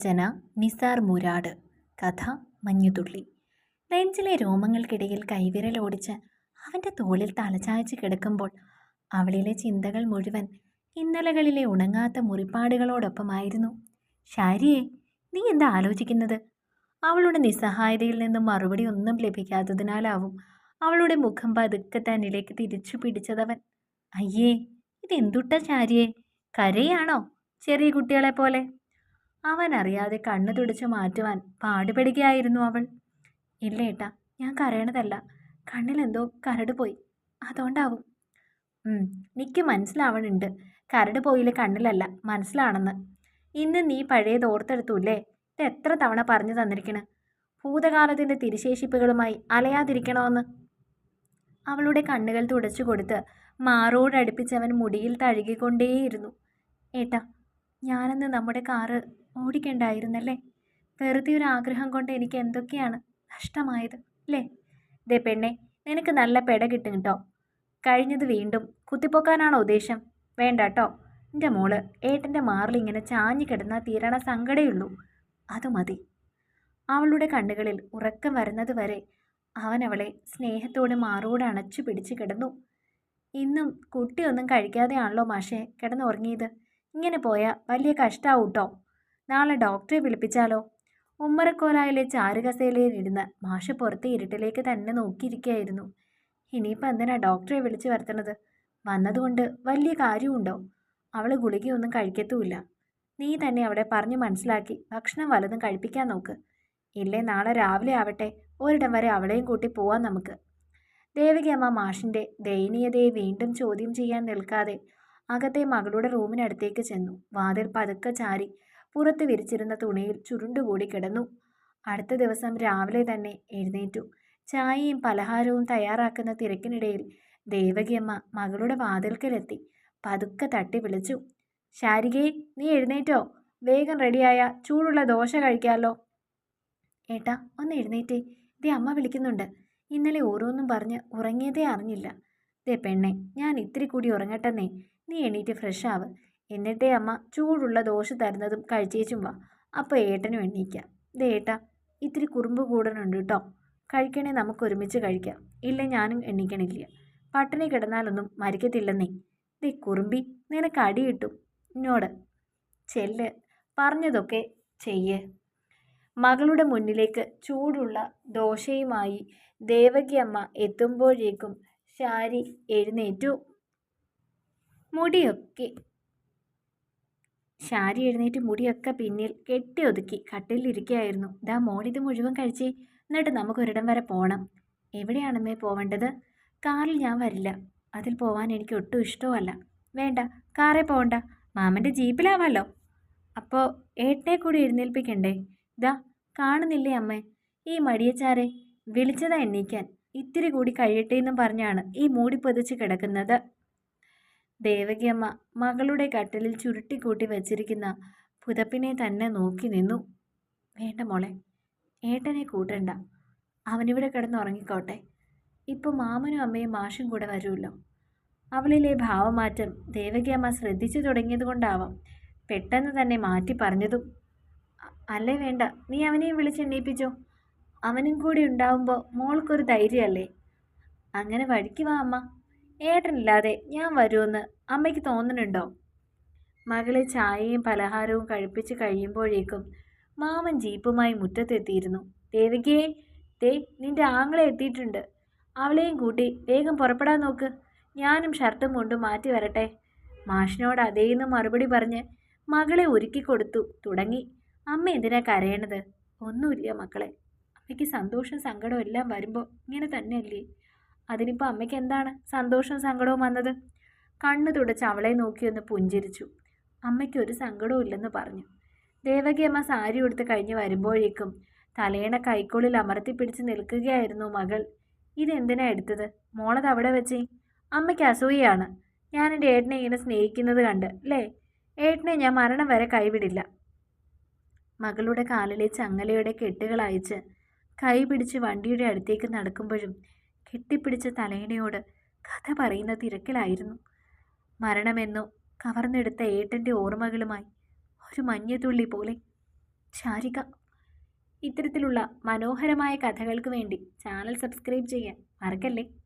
രചന നിസാർ മുരാട്. കഥ മഞ്ഞുതുള്ളി. നെഞ്ചിലെ രോമങ്ങൾക്കിടയിൽ കൈവിരലോടിച്ച് അവൻ്റെ തോളിൽ തലചായ്ച്ച് കിടക്കുമ്പോൾ അവളിലെ ചിന്തകൾ മുഴുവൻ ഇന്നലകളിലെ ഉണങ്ങാത്ത മുറിപ്പാടുകളോടൊപ്പമായിരുന്നു. ശാരിയെ, നീ എന്താ ആലോചിക്കുന്നത്? അവളുടെ നിസ്സഹായതയിൽ നിന്നും മറുപടി ഒന്നും ലഭിക്കാത്തതിനാലാവും അവളുടെ മുഖം പതുക്കെ തന്നിലേക്ക് തിരിച്ചു പിടിച്ചതവൻ. അയ്യേ, ഇതെന്തുട്ട ശാരിയെ, കരയാണോ ചെറിയ കുട്ടികളെ പോലെ? അവൻ അറിയാതെ കണ്ണു തുടച്ചു മാറ്റുവാൻ പാടുപെടുകയായിരുന്നു അവൾ. ഇല്ല ഏട്ടാ, ഞാൻ കരയണതല്ല, കണ്ണിലെന്തോ കരട് പോയി, അതുകൊണ്ടാവും. നിക്ക് മനസ്സിലാവണുണ്ട്, കരട് പോയില്ല കണ്ണിലല്ല മനസ്സിലാണെന്ന്. ഇന്ന് നീ പഴയത് ഓർത്തെടുത്തൂല്ലേ? ഇത് എത്ര തവണ പറഞ്ഞു തന്നിരിക്കണ്, ഭൂതകാലത്തിൻ്റെ തിരിശേഷിപ്പുകളുമായി അലയാതിരിക്കണമെന്ന്. അവളുടെ കണ്ണുകൾ തുടച്ചു കൊടുത്ത് മാറോടടുപ്പിച്ചവൻ മുടിയിൽ തഴുകിക്കൊണ്ടേയിരുന്നു. ഏട്ടാ, ഞാനന്ന് നമ്മുടെ കാറ് ഓടിക്കണ്ടായിരുന്നല്ലേ? വെറുതെ ഒരു ആഗ്രഹം കൊണ്ട് എനിക്ക് എന്തൊക്കെയാണ് നഷ്ടമായത് അല്ലേ? ദേ പെണ്ണെ, നിനക്ക് നല്ല പെട കിട്ടും കേട്ടോ. കഴിഞ്ഞത് വീണ്ടും കുത്തിപ്പൊക്കാനാണോ ഉദ്ദേശം? വേണ്ട കേട്ടോ. എൻ്റെ മോള് ഏട്ടൻ്റെ മാറിലിങ്ങനെ ചാഞ്ഞു കിടന്നാൽ തീരണ സങ്കടയുള്ളൂ, അത് മതി. അവളുടെ കണ്ണുകളിൽ ഉറക്കം വരുന്നത് വരെ അവൻ അവളെ സ്നേഹത്തോടെ മാറോട് അണച്ചു പിടിച്ച് കിടന്നു. ഇന്നും കുട്ടിയൊന്നും കഴിക്കാതെയാണല്ലോ മാഷെ കിടന്നുറങ്ങിയത്. ഇങ്ങനെ പോയാൽ വലിയ കഷ്ടാവൂട്ടോ. നാളെ ഡോക്ടറെ വിളിപ്പിച്ചാലോ? ഉമ്മറക്കോലായിലെ ചാരുകസേലയിലിരുന്ന് മാഷ് പുറത്തെ ഇരുട്ടിലേക്ക് തന്നെ നോക്കിയിരിക്കുകയായിരുന്നു. ഇനിയിപ്പോൾ എന്തിനാ ഡോക്ടറെ വിളിച്ചു വരുത്തണത്? വന്നതുകൊണ്ട് വലിയ കാര്യമുണ്ടോ? അവൾ ഗുളികയൊന്നും കഴിക്കത്തുമില്ല. നീ തന്നെ അവിടെ പറഞ്ഞു മനസ്സിലാക്കി ഭക്ഷണം വല്ലതും കഴിപ്പിക്കാൻ നോക്ക്. ഇല്ലേ നാളെ രാവിലെ ആവട്ടെ, ഒരിടം വരെ അവളെയും കൂട്ടി പോവാൻ നമുക്ക്. ദേവകിയമ്മ മാഷിൻ്റെ ദയനീയതയെ വീണ്ടും ചോദ്യം ചെയ്യാൻ നിൽക്കാതെ അകത്തെ മകളുടെ റൂമിനടുത്തേക്ക് ചെന്നു. വാതിൽ പതുക്കെ ചാരി പുറത്ത് വിരിച്ചിരുന്ന തുണിയിൽ ചുരുണ്ടുകൂടി കിടന്നു. അടുത്ത ദിവസം രാവിലെ തന്നെ എഴുന്നേറ്റു. ചായയും പലഹാരവും തയ്യാറാക്കുന്ന തിരക്കിനിടയിൽ ദേവകിയമ്മ മകളുടെ വാതിൽക്കലെത്തി പതുക്കെ തട്ടി വിളിച്ചു. ശാരികേ, നീ എഴുന്നേറ്റോ? വേഗം റെഡിയായ ചൂടുള്ള ദോശ കഴിക്കാമല്ലോ. ഏട്ടാ, ഒന്ന് എഴുന്നേറ്റേ, ദേ അമ്മ വിളിക്കുന്നുണ്ട്. ഇന്നലെ ഓരോന്നും പറഞ്ഞ് ഉറങ്ങിയതേ അറിഞ്ഞില്ല. ദേ പെണ്ണെ, ഞാൻ ഇത്തിരി കൂടി ഉറങ്ങട്ടെന്നേ. നീ എണീറ്റ് ഫ്രഷ് ആവ്. എന്നിട്ടേ അമ്മ ചൂടുള്ള ദോശ തരുന്നതും കഴിച്ചേച്ചും വാ. അപ്പോൾ ഏട്ടനും എണീക്കാം. ദേ ഏട്ടാ, ഇത്തിരി കുറുമ്പ് കൂടണുണ്ട് കേട്ടോ. കഴിക്കണേ നമുക്ക് ഒരുമിച്ച് കഴിക്കാം. ഇല്ല ഞാനും എണീക്കണില്ല. പട്ടിണി കിടന്നാലൊന്നും മരിക്കത്തില്ലെന്നേ. ദേ കുറുമ്പി, നിനക്ക് അടി കിട്ടും എന്നോട്. ചെല്ല്, പറഞ്ഞതൊക്കെ ചെയ്യ്. മകളുടെ മുന്നിലേക്ക് ചൂടുള്ള ദോശയുമായി ദേവകിയമ്മ എത്തുമ്പോഴേക്കും ശാരി എഴുന്നേറ്റു. ശാരി എഴുന്നേറ്റ് മുടിയൊക്കെ പിന്നിൽ കെട്ടി ഒതുക്കി കട്ടിലിരിക്കുകയായിരുന്നു. ദാ മോളിത് മുഴുവൻ കഴിച്ചേ, എന്നിട്ട് നമുക്കൊരിടം വരെ പോകണം. എവിടെയാണമ്മേ പോവേണ്ടത്? കാറിൽ ഞാൻ വരില്ല, അതിൽ പോവാൻ എനിക്ക് ഒട്ടും ഇഷ്ടമല്ല. വേണ്ട, കാറേ പോകണ്ട, മാമൻ്റെ ജീപ്പിലാവാമല്ലോ. അപ്പോൾ ഏട്ടനെ കൂടി എഴുന്നേൽപ്പിക്കണ്ടേ? ദാ കാണുന്നില്ലേ അമ്മേ, ഈ മടിയച്ചാരെ വിളിച്ചതാ എണ്ണീക്കാൻ. ഇത്തിരി കൂടി കഴിയട്ടെ എന്നും പറഞ്ഞാണ് ഈ മൂടി പൊതിച്ച് കിടക്കുന്നത്. ദേവകിയമ്മ മകളുടെ കട്ടിലിൽ ചുരുട്ടിക്കൂട്ടി വച്ചിരിക്കുന്ന പുതപ്പിനെ തന്നെ നോക്കി നിന്നു. വേണ്ട മോളെ, ഏട്ടനെ കൂട്ടണ്ട, അവനിവിടെ കിടന്നുറങ്ങിക്കോട്ടെ. ഇപ്പോൾ മാമനും അമ്മയും മാഷും കൂടെ വരുമല്ലോ. അവളിലെ ഭാവമാറ്റം ദേവകിയമ്മ ശ്രദ്ധിച്ചു തുടങ്ങിയത് കൊണ്ടാവാം പെട്ടെന്ന് തന്നെ മാറ്റി പറഞ്ഞതും. അല്ലേ വേണ്ട, നീ അവനെയും വിളിച്ചെണ്ണീപ്പിച്ചോ. അവനും കൂടി ഉണ്ടാവുമ്പോൾ മോൾക്കൊരു ധൈര്യമല്ലേ. അങ്ങനെ വഴിക്ക് വാ അമ്മ. ഏട്ടനില്ലാതെ ഞാൻ വരുമെന്ന് അമ്മയ്ക്ക് തോന്നുന്നുണ്ടോ? മകളെ ചായയും പലഹാരവും കഴിപ്പിച്ച് കഴിയുമ്പോഴേക്കും മാമൻ ജീപ്പുമായി മുറ്റത്തെത്തിയിരുന്നു. ദേവികയെ, ദേ നിന്റെ ആങ്ങളെ എത്തിയിട്ടുണ്ട്. അവളെയും കൂട്ടി വേഗം പുറപ്പെടാൻ നോക്ക്. ഞാനും ഷർട്ടും മുണ്ടും മാറ്റി വരട്ടെ. മാഷിനോട് അതേന്ന് മറുപടി പറഞ്ഞ് മകളെ ഒരുക്കി കൊടുത്തു തുടങ്ങി. അമ്മ എന്തിനാ കരയണത്? ഒന്നുമില്ല മക്കളെ, അമ്മയ്ക്ക് സന്തോഷം സങ്കടവും എല്ലാം വരുമ്പോൾ ഇങ്ങനെ തന്നെയല്ലേ. അതിനിപ്പോൾ അമ്മയ്ക്ക് എന്താണ് സന്തോഷവും സങ്കടവും വന്നത്? കണ്ണു തുടച്ച് അവളെ നോക്കിയൊന്ന് പുഞ്ചിരിച്ചു. അമ്മയ്ക്കൊരു സങ്കടവും ഇല്ലെന്ന് പറഞ്ഞു. ദേവകിയമ്മ സാരി ഉടുത്ത് കഴിഞ്ഞ് വരുമ്പോഴേക്കും തലേണ കൈക്കോളിൽ അമർത്തിപ്പിടിച്ച് നിൽക്കുകയായിരുന്നു മകൾ. ഇതെന്തിനാ എടുത്തത്? മോളത് അവിടെ വെച്ചേ. അമ്മയ്ക്ക് അസൂയയാണ് ഞാൻ എൻ്റെ ഏട്ടനെ ഇങ്ങനെ സ്നേഹിക്കുന്നത് കണ്ട് അല്ലേ? ഏട്ടനെ ഞാൻ മരണം വരെ കൈവിടില്ല. മകളുടെ കാലിലെ ചങ്ങലയുടെ കെട്ടുകൾ അയച്ച് കൈ പിടിച്ച് വണ്ടിയുടെ അടുത്തേക്ക് നടക്കുമ്പോഴും കെട്ടിപ്പിടിച്ച തലേണയോട് കഥ പറയുന്ന തിരക്കിലായിരുന്നു. മരണമെന്നോ കവർന്നെടുത്ത ഏട്ടൻ്റെ ഓർമ്മകളുമായി ഒരു മഞ്ഞുതുള്ളി പോലെ ചാരിക. ഇത്തരത്തിലുള്ള മനോഹരമായ കഥകൾക്ക് വേണ്ടി ചാനൽ സബ്സ്ക്രൈബ് ചെയ്യാൻ മറക്കല്ലേ.